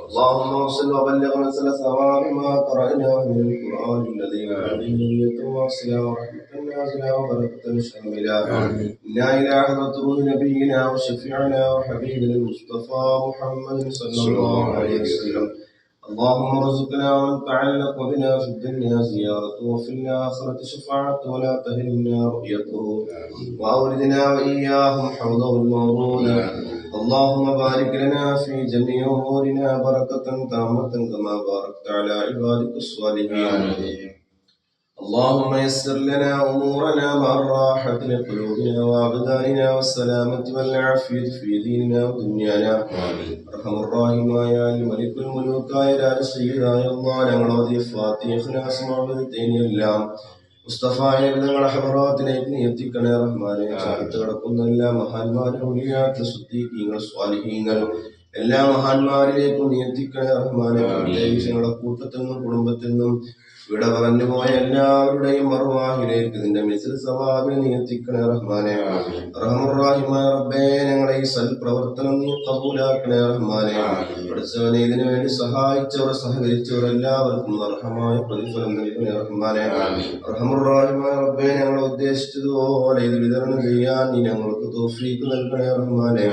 اللهم صل وبلغ منزل ثواب ما قرأناه من القرآن الذي بحمدية واصلة ورحمة نازلة وبركة شاملة. إنا إلى حضرة روح نبينا وشفيعنا وحبيبنا المصطفى محمد صلى الله عليه وسلم. اللهم ارزقنا ومن تعلق بنا في الدنيا زيارته وفي الآخرة شفاعته ولا تهلنا رؤيته وأوردنا وإياهم حوضه المورود. اللهم بارك لنا في جميع أمورنا بركة تامة كما باركت على عبادك الصالحين. اللهم يسر لنا أمورنا مع الراحة لقلوبنا وأبداننا والسلامة والعافية في ديننا ودنيانا. أرحم الراحمين يا الملك الملوك يا سيدنا الله ഞങ്ങളോതി ഫാത്തിഹ എല്ലാം മുസ്തഫായ വിധങ്ങളെ ഹദറാത്തിലേക്ക് നീ എത്തിക്കണേ റഹ്മാനെ. ചാർത്ത് കിടക്കുന്ന എല്ലാ മഹാന്മാരും ഉലിയാത്ത് സുദ്ദീഖീങ്ങൾ സ്വാലിഹീങ്ങൾ എല്ലാ മഹാന്മാരിലേക്കും നീ എത്തിക്കണേ റഹ്മാനെ. പ്രത്യേകിച്ച് ഞങ്ങളുടെ കൂട്ടത്തിൽ നിന്നും കുടുംബത്തിൽ നിന്നും ഇവിടെ പറഞ്ഞു പോയ എല്ലാവരുടെയും മറുവാഹിലേക്ക് നിന്റെ മിസ്ൽ സവാബിനെ നീ എത്തിക്കണേ റഹ്മാനെ. റഹ്മുറാഹിമായ റബ്ബേ, ഞങ്ങളെ ഈ സൽപ്രവർത്തനം നീ കബൂലാക്കണേ റഹ്മാനെ. പഠിച്ചവനെ ഇതിനു വേണ്ടി സഹായിച്ചവർ സഹകരിച്ചവർ എല്ലാവർക്കും അർഹമായ പ്രതിഫലം നൽകണേ റഹ്മാനെ. റഹ്മുറാഹിമായ റബ്ബേ, ഞങ്ങളെ ഉദ്ദേശിച്ചതുപോലെ ഇത് വിതരണം ചെയ്യാൻ നീ ഞങ്ങൾക്ക് തൗഫീഖ് നൽകണേ റഹ്മാനെ.